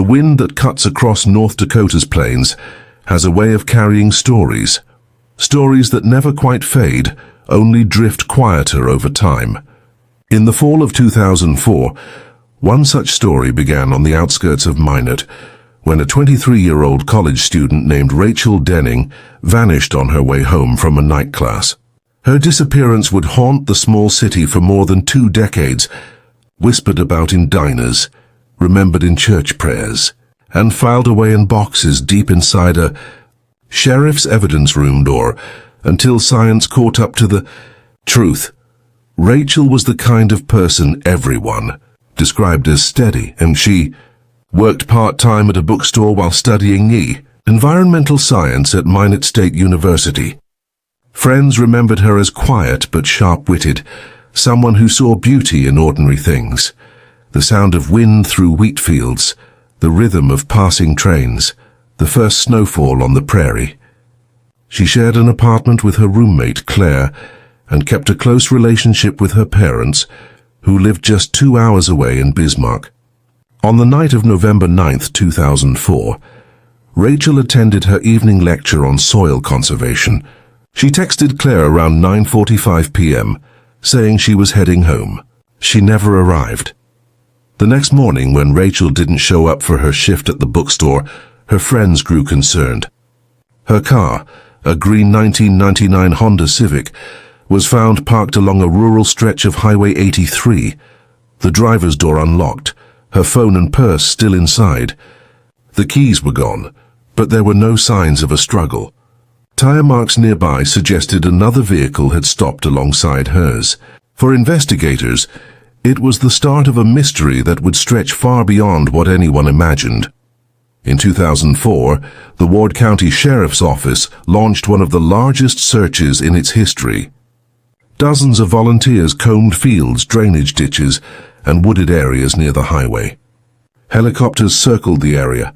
The wind that cuts across North Dakota's plains has a way of carrying stories. Stories that never quite fade, only drift quieter over time. In the fall of 2004, one such story began on the outskirts of Minot, when a 23-year-old college student named Rachel Denning vanished on her way home from a night class. Her disappearance would haunt the small city for more than 2 decades, whispered about in diners, remembered in church prayers, and filed away in boxes deep inside a sheriff's evidence room door until science caught up to the truth. Rachel was the kind of person everyone described as steady, and she worked part-time at a bookstore while studying environmental science at Minot State University. Friends remembered her as quiet but sharp-witted, someone who saw beauty in ordinary things. The sound of wind through wheat fields, the rhythm of passing trains, the first snowfall on the prairie. She shared an apartment with her roommate, Claire, and kept a close relationship with her parents, who lived just 2 hours away in Bismarck. On the night of November 9, 2004, Rachel attended her evening lecture on soil conservation. She texted Claire around 9:45 p.m., saying she was heading home. She never arrived. The next morning, when Rachel didn't show up for her shift at the bookstore, her friends grew concerned. Her car, a green 1999 Honda Civic, was found parked along a rural stretch of Highway 83, the driver's door unlocked, her phone and purse still inside. The keys were gone, but there were no signs of a struggle. Tire marks nearby suggested another vehicle had stopped alongside hers. For investigators, it was the start of a mystery that would stretch far beyond what anyone imagined. In 2004, the Ward County Sheriff's Office launched one of the largest searches in its history. Dozens of volunteers combed fields, drainage ditches, and wooded areas near the highway. Helicopters circled the area.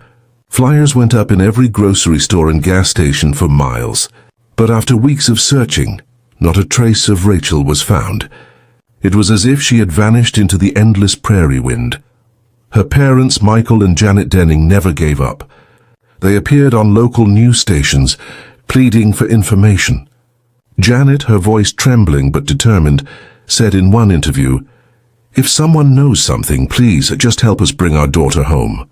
Flyers went up in every grocery store and gas station for miles. But after weeks of searching, not a trace of Rachel was found. It was as if she had vanished into the endless prairie wind. Her parents, Michael and Janet Denning, never gave up. They appeared on local news stations, pleading for information. Janet, her voice trembling but determined, said in one interview, "If someone knows something, please just help us bring our daughter home."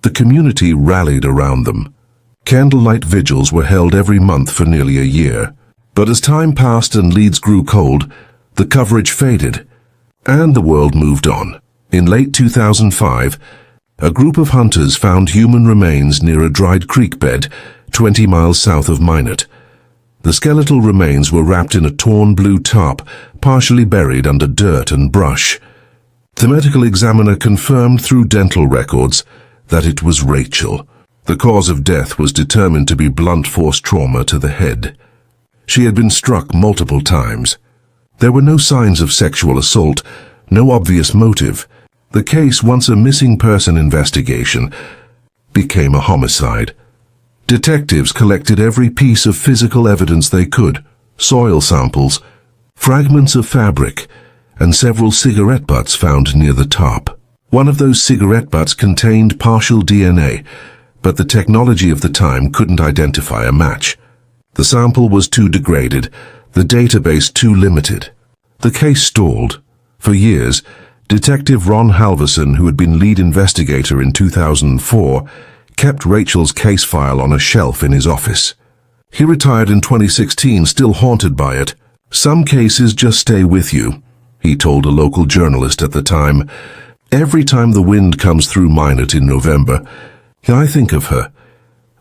The community rallied around them. Candlelight vigils were held every month for nearly a year. But as time passed and leads grew cold, the coverage faded, and the world moved on. In late 2005, a group of hunters found human remains near a dried creek bed 20 miles south of Minot. The skeletal remains were wrapped in a torn blue tarp, partially buried under dirt and brush. The medical examiner confirmed through dental records that it was Rachel. The cause of death was determined to be blunt force trauma to the head. She had been struck multiple times. There were no signs of sexual assault, no obvious motive. The case, once a missing person investigation, became a homicide. Detectives collected every piece of physical evidence they could: soil samples, fragments of fabric, and several cigarette butts found near the top. One of those cigarette butts contained partial DNA, but the technology of the time couldn't identify a match. The sample was too degraded, the database too limited. The case stalled. For years, Detective Ron Halverson, who had been lead investigator in 2004, kept Rachel's case file on a shelf in his office. He retired in 2016, still haunted by it. "Some cases just stay with you," he told a local journalist at the time. "Every time the wind comes through Minot in November, I think of her."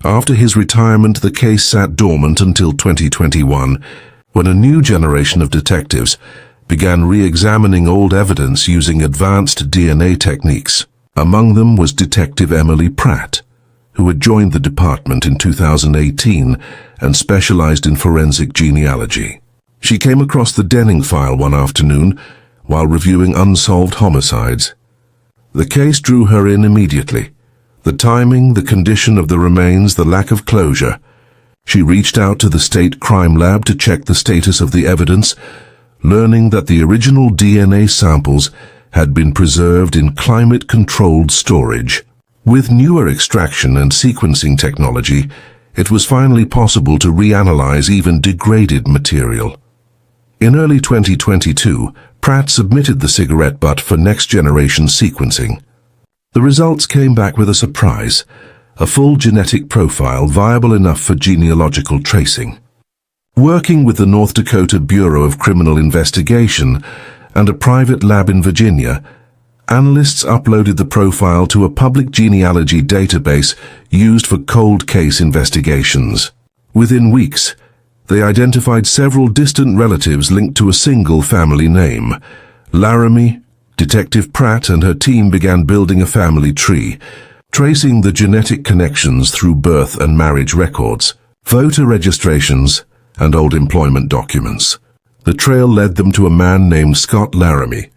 After his retirement, the case sat dormant until 2021, when a new generation of detectives began re-examining old evidence using advanced DNA techniques. Among them was Detective Emily Pratt, who had joined the department in 2018 and specialized in forensic genealogy. She came across the Denning file one afternoon while reviewing unsolved homicides. The case drew her in immediately. The timing, the condition of the remains, the lack of closure. She reached out to the state crime lab to check the status of the evidence, learning that the original DNA samples had been preserved in climate-controlled storage. With newer extraction and sequencing technology, it was finally possible to reanalyze even degraded material. In early 2022, Pratt submitted the cigarette butt for next-generation sequencing. The results came back with a surprise, a full genetic profile viable enough for genealogical tracing. Working with the North Dakota Bureau of Criminal Investigation and a private lab in Virginia, analysts uploaded the profile to a public genealogy database used for cold case investigations. Within weeks, they identified several distant relatives linked to a single family name. Laramie, Detective Pratt and her team began building a family tree, tracing the genetic connections through birth and marriage records, voter registrations, and old employment documents. The trail led them to a man named Scott Laramie,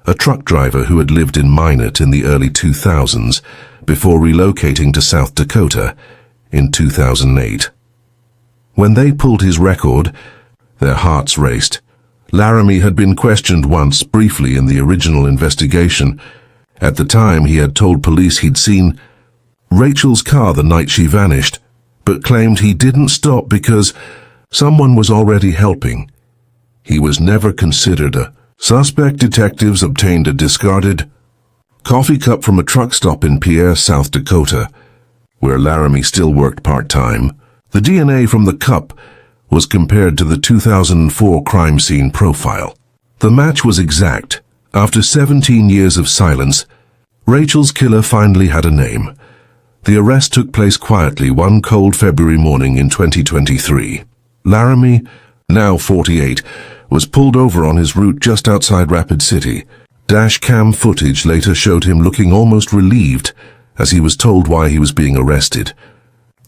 a truck driver who had lived in Minot in the early 2000s before relocating to South Dakota in 2008. When they pulled his record, their hearts raced. Laramie had been questioned once briefly in the original investigation. At the time, he had told police he'd seen Rachel's car the night she vanished, but claimed he didn't stop because someone was already helping. He was never considered a suspect. Detectives obtained a discarded coffee cup from a truck stop in Pierre, South Dakota, where Laramie still worked part-time. The DNA from the cup was compared to the 2004 crime scene profile. The match was exact. After 17 years of silence, Rachel's killer finally had a name. The arrest took place quietly one cold February morning in 2023. Laramie, now 48, was pulled over on his route just outside Rapid City. Dash cam footage later showed him looking almost relieved as he was told why he was being arrested.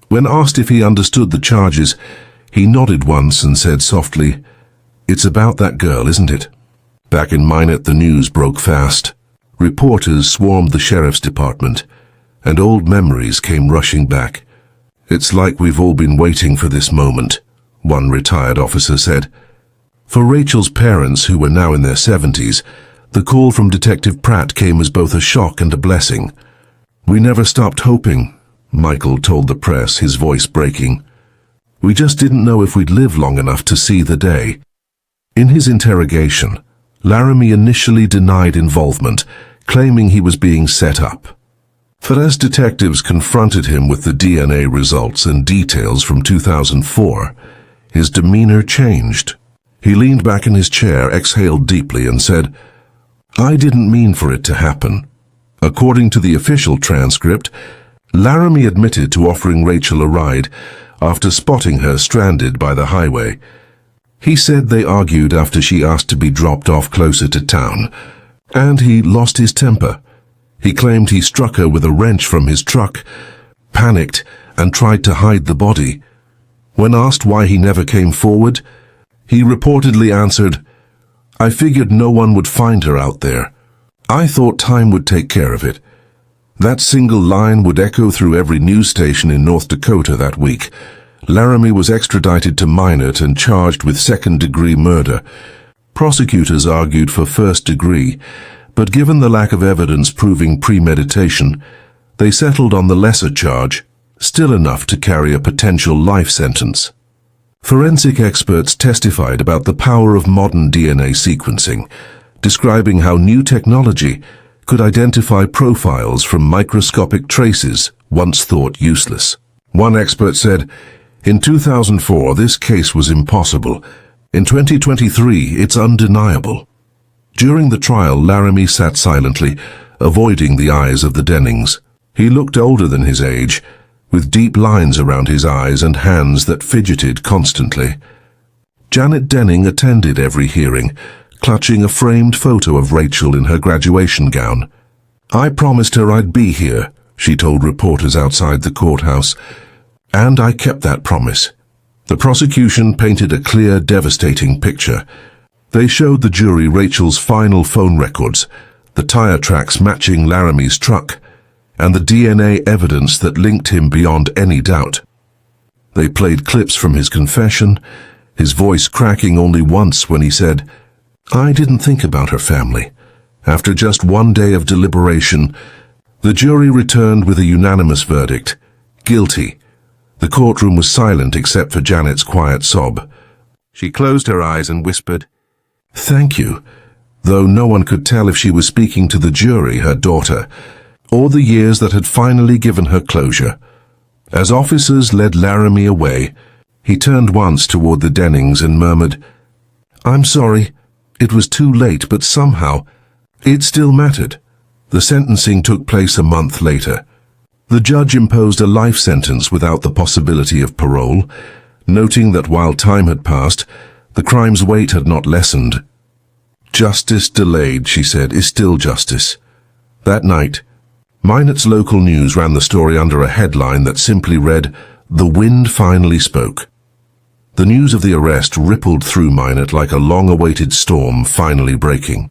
When asked if he understood the charges, he nodded once and said softly, "It's about that girl, isn't it?" Back in Minot, the news broke fast. Reporters swarmed the sheriff's department, and old memories came rushing back. "It's like we've all been waiting for this moment," one retired officer said. For Rachel's parents, who were now in their 70s, the call from Detective Pratt came as both a shock and a blessing. "We never stopped hoping," Michael told the press, his voice breaking. "We just didn't know if we'd live long enough to see the day." In his interrogation, Laramie initially denied involvement, claiming he was being set up. But as detectives confronted him with the DNA results and details from 2004, his demeanor changed. He leaned back in his chair, exhaled deeply, and said, "I didn't mean for it to happen." According to the official transcript, Laramie admitted to offering Rachel a ride after spotting her stranded by the highway. He said they argued after she asked to be dropped off closer to town, and he lost his temper. He claimed he struck her with a wrench from his truck, panicked, and tried to hide the body. When asked why he never came forward, he reportedly answered, "I figured no one would find her out there. I thought time would take care of it." That single line would echo through every news station in North Dakota that week. Laramie was extradited to Minot and charged with second-degree murder. Prosecutors argued for first degree, but given the lack of evidence proving premeditation, they settled on the lesser charge, still enough to carry a potential life sentence. Forensic experts testified about the power of modern DNA sequencing, describing how new technology could identify profiles from microscopic traces once thought useless. One expert said, "In 2004, this case was impossible. In 2023, it's undeniable." During the trial, Laramie sat silently, avoiding the eyes of the Dennings. He looked older than his age, with deep lines around his eyes and hands that fidgeted constantly. Janet Denning attended every hearing, clutching a framed photo of Rachel in her graduation gown. "I promised her I'd be here," she told reporters outside the courthouse, "and I kept that promise." The prosecution painted a clear, devastating picture. They showed the jury Rachel's final phone records, the tire tracks matching Laramie's truck, and the DNA evidence that linked him beyond any doubt. They played clips from his confession, his voice cracking only once when he said, "I didn't think about her family. After just one day of deliberation, The jury returned with a unanimous verdict: guilty. The courtroom was silent except for Janet's quiet sob. She closed her eyes and whispered, "Thank you," though no one could tell if she was speaking to the jury, her daughter, or the years that had finally given her closure. As officers led Laramie away, he turned once toward the Dennings and murmured, "I'm sorry. It was too late, but somehow it still mattered." The sentencing took place a month later. The judge imposed a life sentence without the possibility of parole, noting that while time had passed, the crime's weight had not lessened. "Justice delayed," she said, "is still justice." That night, Minot's local news ran the story under a headline that simply read, "The wind finally spoke." The news of the arrest rippled through Minot like a long-awaited storm finally breaking.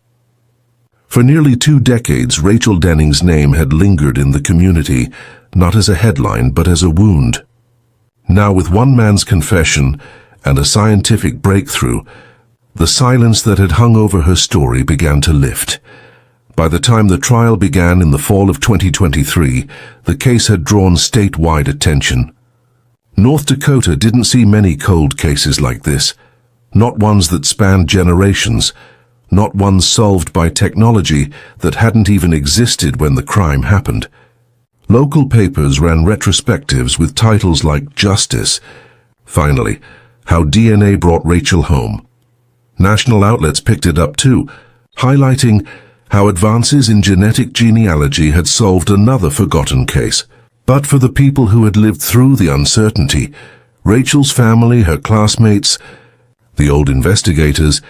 For nearly 2 decades, Rachel Denning's name had lingered in the community, not as a headline, but as a wound. Now, with one man's confession and a scientific breakthrough, the silence that had hung over her story began to lift. By the time the trial began in the fall of 2023, the case had drawn statewide attention. North Dakota didn't see many cold cases like this, not ones that spanned generations, not ones solved by technology that hadn't even existed when the crime happened. Local papers ran retrospectives with titles like "Justice," "Finally, How DNA Brought Rachel Home." National outlets picked it up too, highlighting how advances in genetic genealogy had solved another forgotten case. But for the people who had lived through the uncertainty, Rachel's family, her classmates, the old investigators,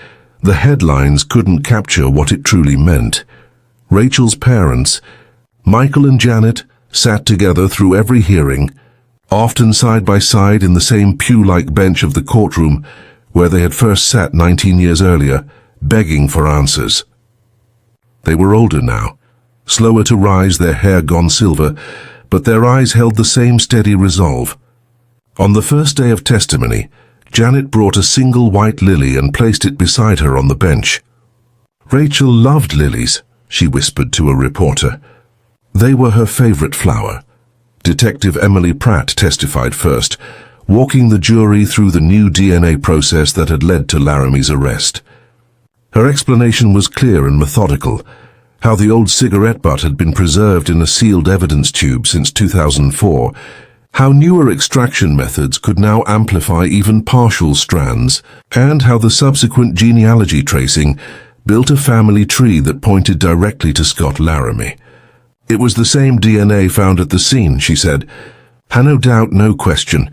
the headlines couldn't capture what it truly meant. Rachel's parents, Michael and Janet, sat together through every hearing, often side by side in the same pew-like bench of the courtroom where they had first sat 19 years earlier, begging for answers. They were older now, slower to rise, their hair gone silver, but their eyes held the same steady resolve. On the first day of testimony, Janet brought a single white lily and placed it beside her on the bench. Rachel loved lilies, she whispered to a reporter. They were her favorite flower. Detective Emily Pratt testified first, walking the jury through the new DNA process that had led to Laramie's arrest. Her explanation was clear and methodical, how the old cigarette butt had been preserved in a sealed evidence tube since 2004, how newer extraction methods could now amplify even partial strands, and how the subsequent genealogy tracing built a family tree that pointed directly to Scott Laramie. It was the same DNA found at the scene, she said. No doubt, no question.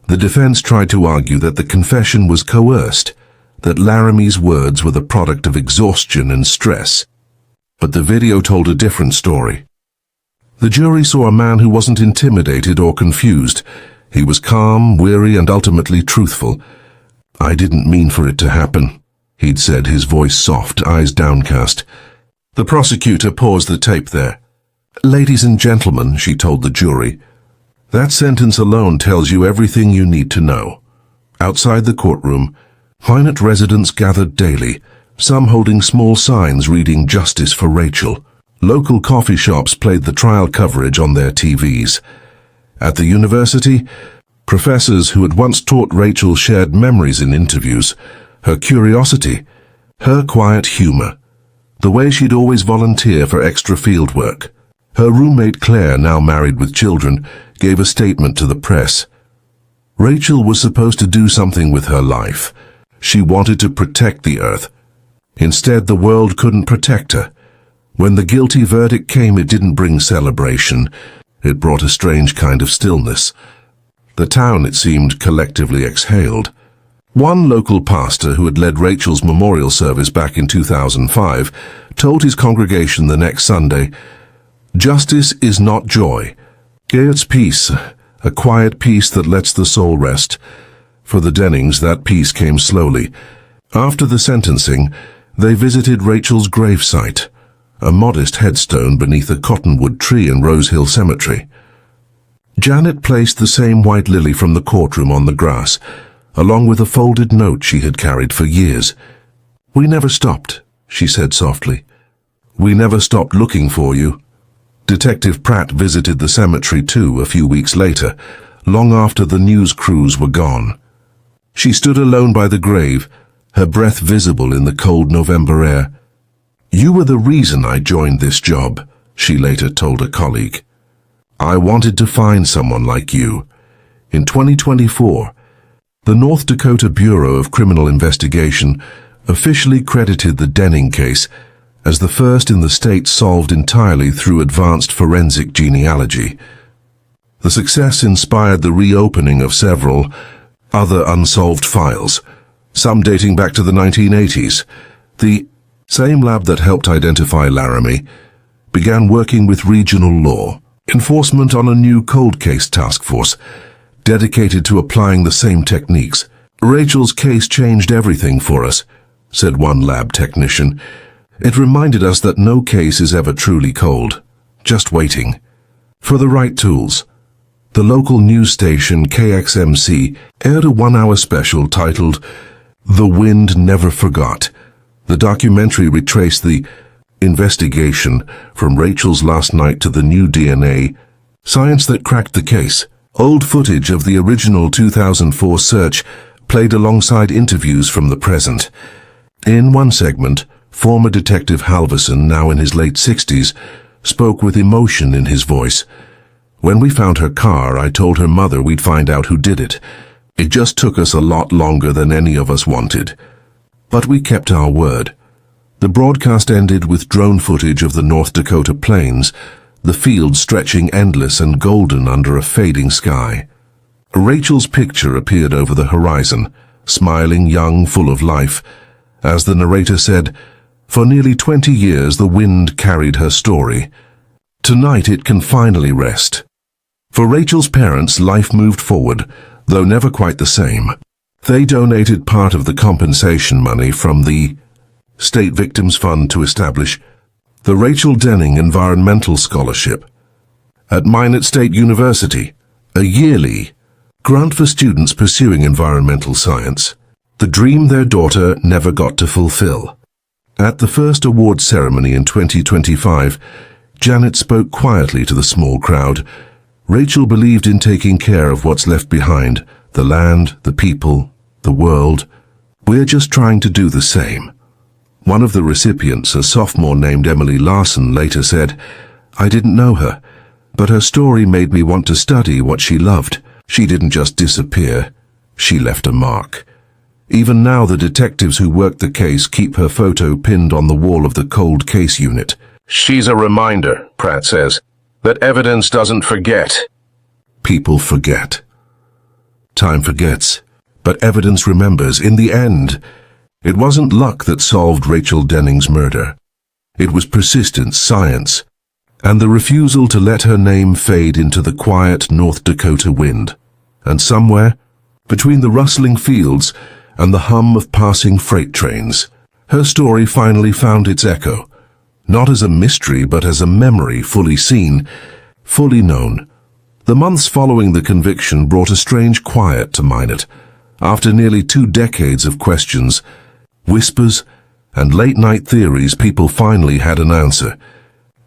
The defense tried to argue that the confession was coerced, that Laramie's words were the product of exhaustion and stress. But the video told a different story. The jury saw a man who wasn't intimidated or confused. He was calm, weary, and ultimately truthful. "I didn't mean for it to happen," he'd said, his voice soft, eyes downcast. The prosecutor paused the tape there. "Ladies and gentlemen," she told the jury, "that sentence alone tells you everything you need to know." Outside the courtroom, Minot residents gathered daily, some holding small signs reading "Justice for Rachel." Local coffee shops played the trial coverage on their TVs. At the university, professors who had once taught Rachel shared memories in interviews, her curiosity, her quiet humor, the way she'd always volunteer for extra field work. Her roommate Claire, now married with children, gave a statement to the press. Rachel was supposed to do something with her life. She wanted to protect the earth. Instead, the world couldn't protect her. When the guilty verdict came, it didn't bring celebration. It brought a strange kind of stillness. The town, it seemed, collectively exhaled. One local pastor who had led Rachel's memorial service back in 2005 told his congregation the next Sunday, "Justice is not joy. It's peace, a quiet peace that lets the soul rest." For the Dennings, that peace came slowly. After the sentencing, they visited Rachel's gravesite, a modest headstone beneath a cottonwood tree in Rose Hill Cemetery. Janet placed the same white lily from the courtroom on the grass, along with a folded note she had carried for years. "We never stopped," she said softly. "We never stopped looking for you." Detective Pratt visited the cemetery too a few weeks later, long after the news crews were gone. She stood alone by the grave, her breath visible in the cold November air. "You were the reason I joined this job," she later told a colleague. "I wanted to find someone like you." In 2024, the North Dakota Bureau of Criminal Investigation officially credited the Denning case as the first in the state solved entirely through advanced forensic genealogy. The success inspired the reopening of several other unsolved files, some dating back to the 1980s. The same lab that helped identify Laramie began working with regional law enforcement on a new cold case task force dedicated to applying the same techniques. "Rachel's case changed everything for us," said one lab technician. "It reminded us that no case is ever truly cold, just waiting for the right tools." The local news station KXMC aired a one-hour special titled "The Wind Never Forgot." The documentary retraced the investigation from Rachel's last night to the new DNA science that cracked the case. Old footage of the original 2004 search played alongside interviews from the present. In one segment, former Detective Halverson, now in his late 60s, spoke with emotion in his voice. "When we found her car, I told her mother we'd find out who did it. It just took us a lot longer than any of us wanted. But we kept our word." The broadcast ended with drone footage of the North Dakota plains, the fields stretching endless and golden under a fading sky. Rachel's picture appeared over the horizon, smiling, young, full of life. As the narrator said, "For nearly 20 years the wind carried her story. Tonight it can finally rest." For Rachel's parents, life moved forward, though never quite the same. They donated part of the compensation money from the State Victims Fund to establish the Rachel Denning Environmental Scholarship at Minot State University, a yearly grant for students pursuing environmental science, the dream their daughter never got to fulfill. At the first awards ceremony in 2025, Janet spoke quietly to the small crowd. Rachel believed in taking care of what's left behind, the land, the people, the world. "We're just trying to do the same." One of the recipients, a sophomore named Emily Larson, later said, "I didn't know her, but her story made me want to study what she loved. She didn't just disappear, she left a mark." Even now, the detectives who worked the case keep her photo pinned on the wall of the cold case unit. "She's a reminder," Pratt says, "that evidence doesn't forget." People forget. Time forgets, but evidence remembers. In the end, it wasn't luck that solved Rachel Denning's murder. It was persistence, science, and the refusal to let her name fade into the quiet North Dakota wind. And somewhere, between the rustling fields and the hum of passing freight trains, her story finally found its echo, not as a mystery but as a memory fully seen, fully known. The months following the conviction brought a strange quiet to Minot. After nearly 2 decades of questions, whispers, and late-night theories, people finally had an answer.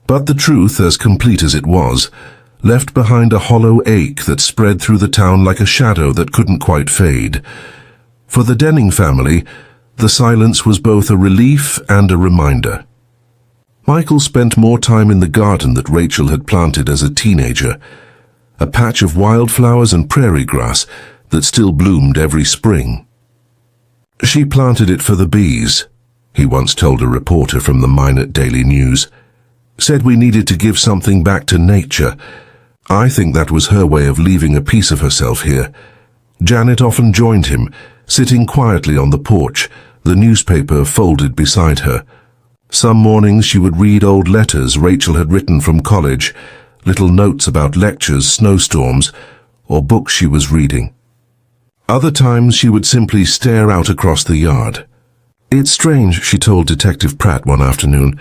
But the truth, as complete as it was, left behind a hollow ache that spread through the town like a shadow that couldn't quite fade. For the Denning family, the silence was both a relief and a reminder. Michael spent more time in the garden that Rachel had planted as a teenager, a patch of wildflowers and prairie grass that still bloomed every spring. "She planted it for the bees," he once told a reporter from the Minot Daily News. "Said we needed to give something back to nature. I think that was her way of leaving a piece of herself here." Janet often joined him, sitting quietly on the porch, the newspaper folded beside her. Some mornings she would read old letters Rachel had written from college, little notes about lectures, snowstorms, or books she was reading. Other times she would simply stare out across the yard. "It's strange," she told Detective Pratt one afternoon.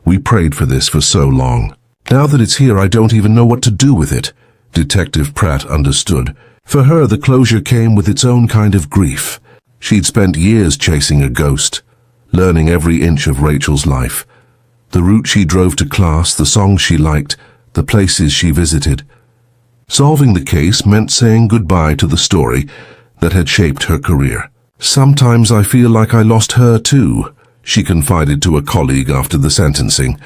"We prayed for this for so long. Now that it's here, I don't even know what to do with it." Detective Pratt understood. For her, the closure came with its own kind of grief. She'd spent years chasing a ghost, learning every inch of Rachel's life. The route she drove to class, the songs she liked, the places she visited. Solving the case meant saying goodbye to the story that had shaped her career. "Sometimes I feel like I lost her too," she confided to a colleague after the sentencing.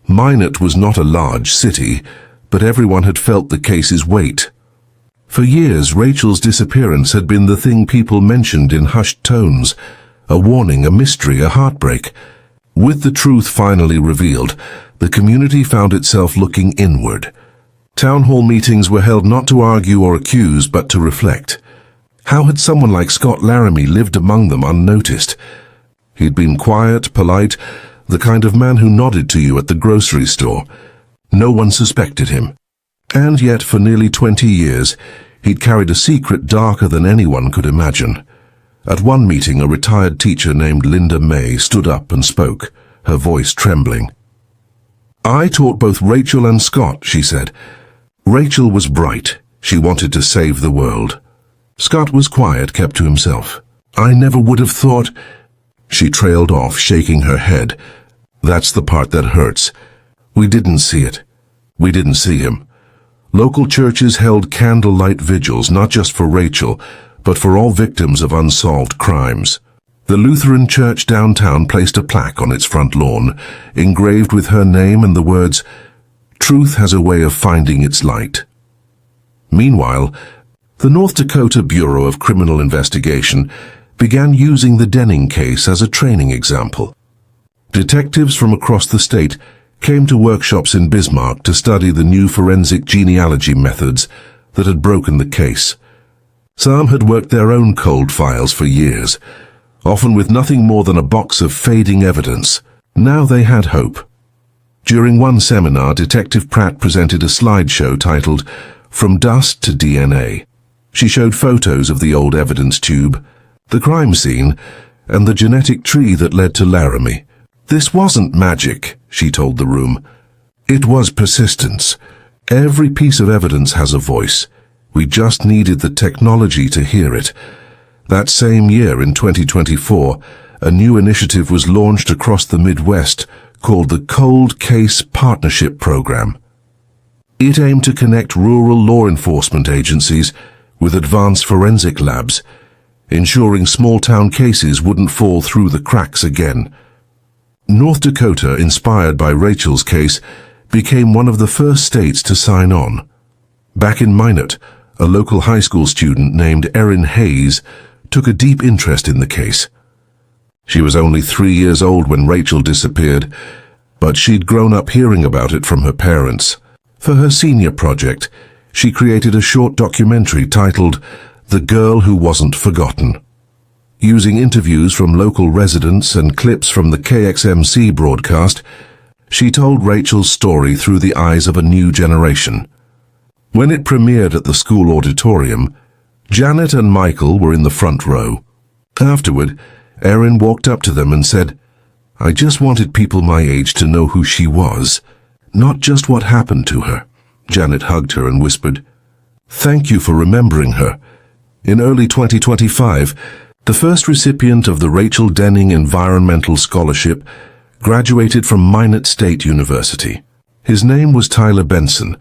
Minot was not a large city, but everyone had felt the case's weight. For years, Rachel's disappearance had been the thing people mentioned in hushed tones, a warning, a mystery, a heartbreak. With the truth finally revealed, the community found itself looking inward. Town hall meetings were held not to argue or accuse, but to reflect. How had someone like Scott Laramie lived among them unnoticed? He'd been quiet, polite, the kind of man who nodded to you at the grocery store. No one suspected him. And yet, for nearly 20 years, he'd carried a secret darker than anyone could imagine. At one meeting, a retired teacher named Linda May stood up and spoke, her voice trembling. "I taught both Rachel and Scott," she said. "Rachel was bright. She wanted to save the world. Scott was quiet, kept to himself. I never would have thought—" She trailed off, shaking her head. "That's the part that hurts. We didn't see it. We didn't see him." Local churches held candlelight vigils, not just for Rachel, but for all victims of unsolved crimes. The Lutheran church downtown placed a plaque on its front lawn, engraved with her name and the words, "Truth has a way of finding its light." Meanwhile, the North Dakota Bureau of Criminal Investigation began using the Denning case as a training example. Detectives from across the state came to workshops in Bismarck to study the new forensic genealogy methods that had broken the case. Some had worked their own cold files for years, often with nothing more than a box of fading evidence. Now they had hope. During one seminar, Detective Pratt presented a slideshow titled "From Dust to DNA." She showed photos of the old evidence tube, the crime scene, and the genetic tree that led to Laramie. "This wasn't magic," she told the room. "It was persistence. Every piece of evidence has a voice. We just needed the technology to hear it." That same year, in 2024, a new initiative was launched across the Midwest called the Cold Case Partnership Program. It aimed to connect rural law enforcement agencies with advanced forensic labs, ensuring small-town cases wouldn't fall through the cracks again. North Dakota, inspired by Rachel's case, became one of the first states to sign on. Back in Minot, a local high school student named Erin Hayes took a deep interest in the case. She was only 3 years old when Rachel disappeared, but she'd grown up hearing about it from her parents. For her senior project, she created a short documentary titled "The Girl Who Wasn't Forgotten." Using interviews from local residents and clips from the KXMC broadcast, she told Rachel's story through the eyes of a new generation. When it premiered at the school auditorium, Janet and Michael were in the front row. Afterward, Erin walked up to them and said, "I just wanted people my age to know who she was, not just what happened to her." Janet hugged her and whispered, "Thank you for remembering her." In early 2025, the first recipient of the Rachel Denning Environmental Scholarship graduated from Minot State University. His name was Tyler Benson,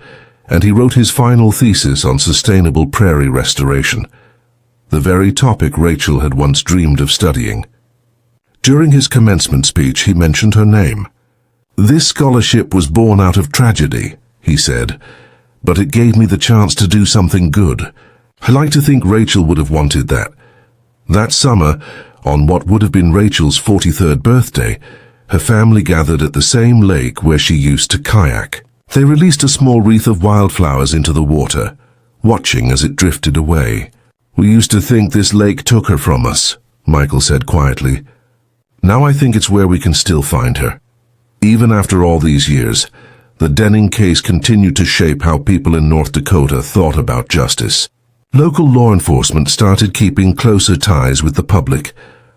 and he wrote his final thesis on sustainable prairie restoration, the very topic Rachel had once dreamed of studying. During his commencement speech, he mentioned her name. "This scholarship was born out of tragedy," he said, "but it gave me the chance to do something good. I like to think Rachel would have wanted that." That summer, on what would have been Rachel's 43rd birthday, her family gathered at the same lake where she used to kayak. They released a small wreath of wildflowers into the water, watching as it drifted away. "We used to think this lake took her from us," Michael said quietly. "Now I think it's where we can still find her." Even after all these years, the Denning case continued to shape how people in North Dakota thought about justice. Local law enforcement started keeping closer ties with the public,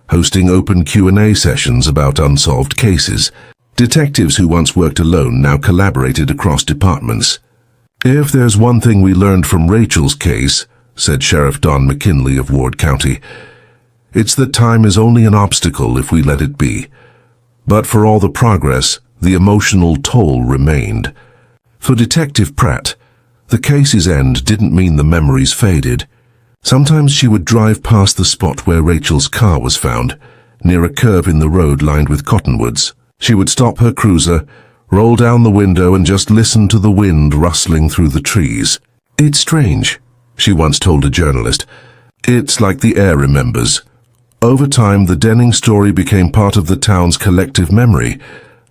hosting open Q&A sessions about unsolved cases. Detectives who once worked alone now collaborated across departments. "If there's one thing we learned from Rachel's case," said Sheriff Don McKinley of Ward County, "it's that time is only an obstacle if we let it be." But for all the progress, the emotional toll remained. For Detective Pratt, the case's end didn't mean the memories faded. Sometimes she would drive past the spot where Rachel's car was found, near a curve in the road lined with cottonwoods. She would stop her cruiser, roll down the window and just listen to the wind rustling through the trees. "It's strange," she once told a journalist. "It's like the air remembers." Over time, the Denning story became part of the town's collective memory,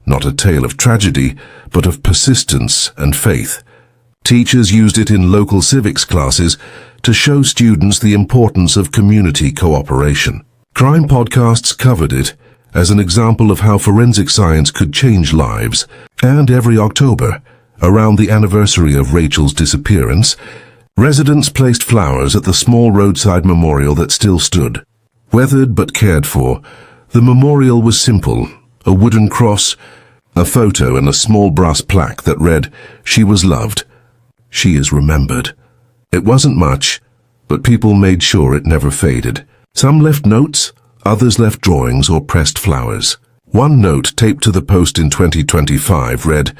not a tale of tragedy, but of persistence and faith. Teachers used it in local civics classes to show students the importance of community cooperation. Crime podcasts covered it as an example of how forensic science could change lives, and every October, around the anniversary of Rachel's disappearance, residents placed flowers at the small roadside memorial that still stood. Weathered but cared for, the memorial was simple: a wooden cross, a photo and a small brass plaque that read, "She was loved. She is remembered." It wasn't much, but people made sure it never faded. Some left notes, others left drawings or pressed flowers. One note taped to the post in 2025 read,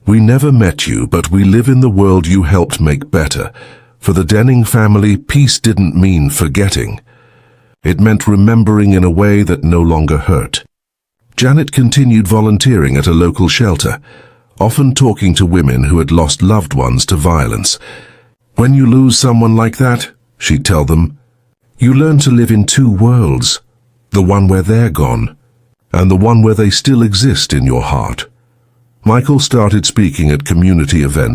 "We never met you, but we live in the world you helped make better. For the Denning family, peace didn't mean forgetting. It meant remembering in a way that no longer hurt." Janet continued volunteering at a local shelter, often talking to women who had lost loved ones to violence. "When you lose someone like that," she'd tell them, "you learn to live in two worlds, the one where they're gone, and the one where they still exist in your heart." Michael started speaking at community events